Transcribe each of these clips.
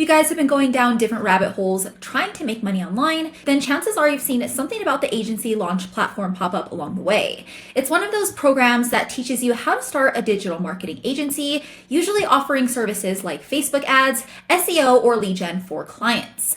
you guys have been going down different rabbit holes trying to make money online, then chances are you've seen something about the agency launch platform pop up along the way. It's one of those programs that teaches you how to start a digital marketing agency, usually offering services like Facebook ads, SEO, or lead gen for clients.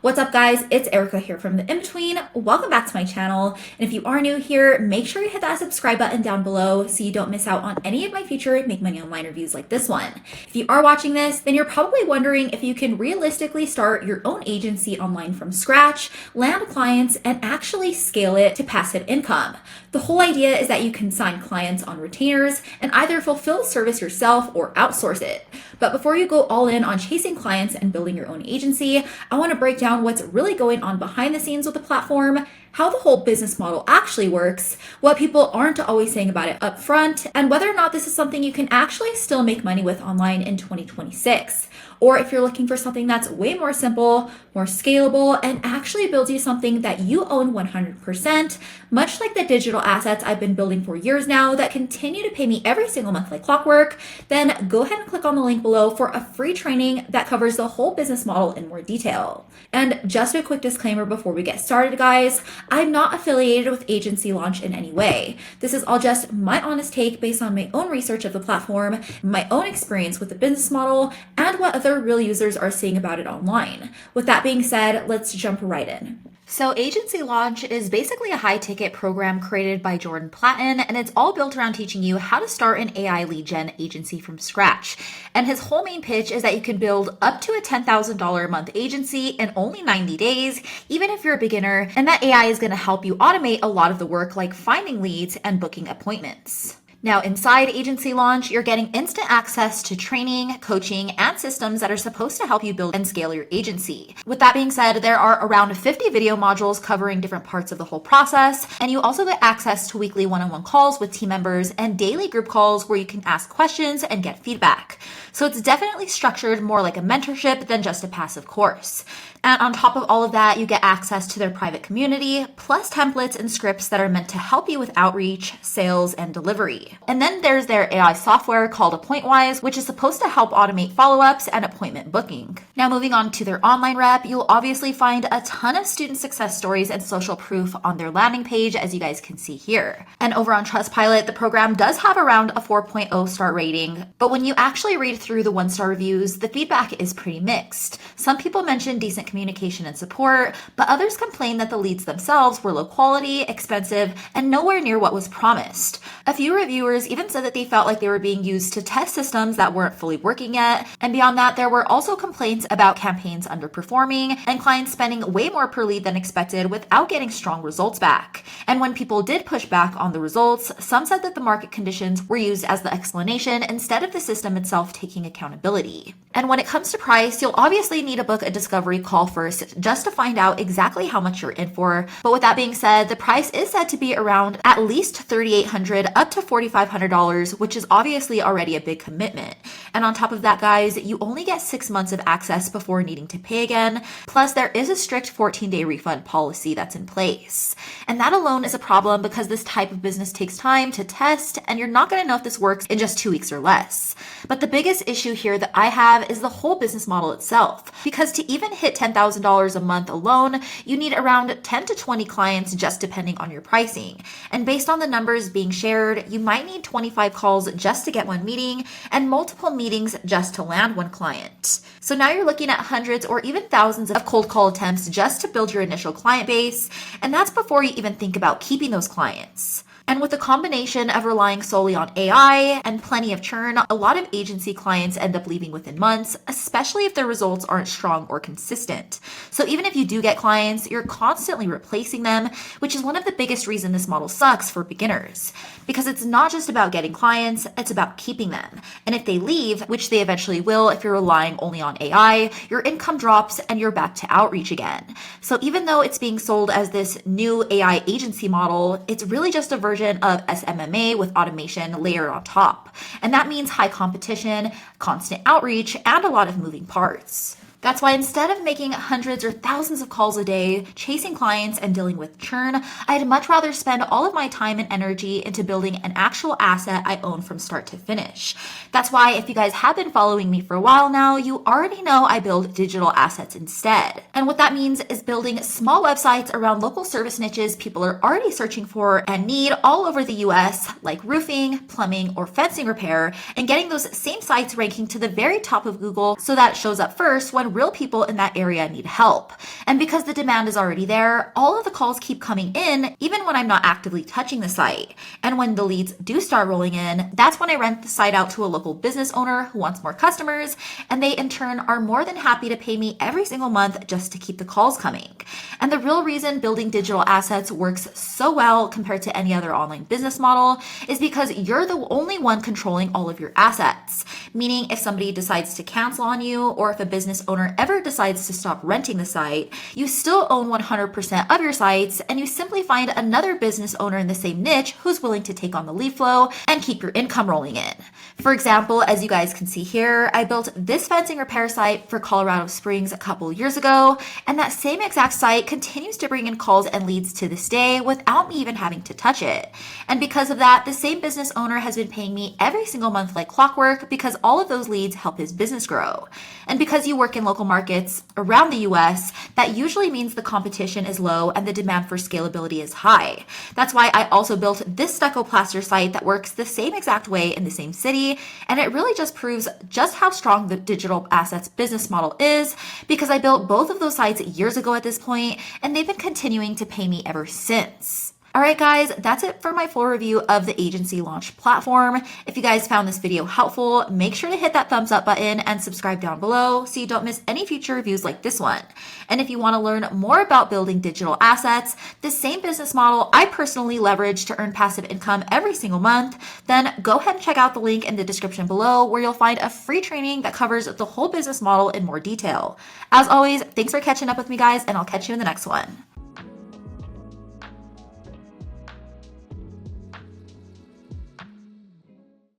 What's up, guys? It's Erica here from The In-Between. Welcome back to my channel. And if you are new here, make sure you hit that subscribe button down below so you don't miss out on any of my future Make Money Online reviews like this one. If you are watching this, then you're probably wondering if you can realistically start your own agency online from scratch, land clients, and actually scale it to passive income. The whole idea is that you can sign clients on retainers and either fulfill the service yourself or outsource it. But before you go all in on chasing clients and building your own agency, I want to break down what's really going on behind the scenes with the platform, how the whole business model actually works, what people aren't always saying about it up front, and whether or not this is something you can actually still make money with online in 2026. Or if you're looking for something that's way more simple, more scalable, and actually builds you something that you own 100%, much like the digital assets I've been building for years now that continue to pay me every single month like clockwork, then go ahead and click on the link below for a free training that covers the whole business model in more detail. And just a quick disclaimer before we get started, guys, I'm not affiliated with Agency Launch in any way. This is all just my honest take based on my own research of the platform, my own experience with the business model, and what other real users are saying about it online. With that being said, let's jump right in. So Agency Launch is basically a high-ticket program created by Jordan Platten, and it's all built around teaching you how to start an AI lead gen agency from scratch. And his whole main pitch is that you can build up to a $10,000 a month agency in only 90 days, even if you're a beginner, and that AI is going to help you automate a lot of the work like finding leads and booking appointments. Now, inside Agency Launch, you're getting instant access to training, coaching, and systems that are supposed to help you build and scale your agency. With that being said, there are around 50 video modules covering different parts of the whole process, and you also get access to weekly one-on-one calls with team members and daily group calls where you can ask questions and get feedback. So it's definitely structured more like a mentorship than just a passive course. And on top of all of that, you get access to their private community, plus templates and scripts that are meant to help you with outreach, sales, and delivery. And then there's their AI software called AppointWise, which is supposed to help automate follow-ups and appointment booking. Now, moving on to their online rep, you'll obviously find a ton of student success stories and social proof on their landing page, as you guys can see here. And over on Trustpilot, the program does have around a 4.0 star rating, but when you actually read through the one-star reviews, the feedback is pretty mixed. Some people mention decent communication and support, but others complain that the leads themselves were low quality, expensive, and nowhere near what was promised. A few reviewers even said that they felt like they were being used to test systems that weren't fully working yet. And beyond that, there were also complaints about campaigns underperforming and clients spending way more per lead than expected without getting strong results back. And when people did push back on the results, some said that the market conditions were used as the explanation instead of the system itself taking accountability. And when it comes to price, you'll obviously need to book a discovery call first just to find out exactly how much you're in for. But with that being said, the price is said to be around at least $3,800 up to $4,500, which is obviously already a big commitment. And on top of that, guys, you only get 6 months of access before needing to pay again. Plus, there is a strict 14-day refund policy that's in place. And that alone is a problem because this type of business takes time to test, and you're not going to know if this works in just 2 weeks or less. But the biggest issue here that I have is the whole business model itself. Because to even hit $10,000 a month alone, you need around 10 to 20 clients just depending on your pricing. And based on the numbers being shared, you might need 25 calls just to get one meeting and multiple meetings just to land one client. So now you're looking at hundreds or even thousands of cold call attempts just to build your initial client base. And that's before you even think about keeping those clients. And with a combination of relying solely on AI and plenty of churn, a lot of agency clients end up leaving within months, especially if their results aren't strong or consistent. So even if you do get clients, you're constantly replacing them, which is one of the biggest reasons this model sucks for beginners. Because it's not just about getting clients, it's about keeping them. And if they leave, which they eventually will if you're relying only on AI, your income drops and you're back to outreach again. So even though it's being sold as this new AI agency model, it's really just a version of SMMA with automation layered on top. And that means high competition, constant outreach, and a lot of moving parts. That's why instead of making hundreds or thousands of calls a day, chasing clients and dealing with churn, I'd much rather spend all of my time and energy into building an actual asset I own from start to finish. That's why if you guys have been following me for a while now, you already know I build digital assets instead. And what that means is building small websites around local service niches people are already searching for and need all over the US, like roofing, plumbing, or fencing repair, and getting those same sites ranking to the very top of Google so that it shows up first when real people in that area need help. And because the demand is already there, all of the calls keep coming in even when I'm not actively touching the site. And when the leads do start rolling in, that's when I rent the site out to a local business owner who wants more customers, and they in turn are more than happy to pay me every single month just to keep the calls coming. And the real reason building digital assets works so well compared to any other online business model is because you're the only one controlling all of your assets. Meaning if somebody decides to cancel on you, or if a business owner ever decides to stop renting the site, you still own 100% of your sites, and you simply find another business owner in the same niche who's willing to take on the lead flow and keep your income rolling in. For example, as you guys can see here, I built this fencing repair site for Colorado Springs a couple years ago, and that same exact site continues to bring in calls and leads to this day without me even having to touch it. And because of that, the same business owner has been paying me every single month like clockwork because all of those leads help his business grow. And because you work in local markets around the US, that usually means the competition is low and the demand for scalability is high. That's why I also built this stucco plaster site that works the same exact way in the same city, and it really just proves just how strong the digital assets business model is because I built both of those sites years ago at this point, and they've been continuing to pay me ever since. All right, guys, that's it for my full review of the agency launch platform. If you guys found this video helpful, make sure to hit that thumbs up button and subscribe down below so you don't miss any future reviews like this one. And if you want to learn more about building digital assets, the same business model I personally leverage to earn passive income every single month, then go ahead and check out the link in the description below where you'll find a free training that covers the whole business model in more detail. As always, thanks for catching up with me, guys, and I'll catch you in the next one.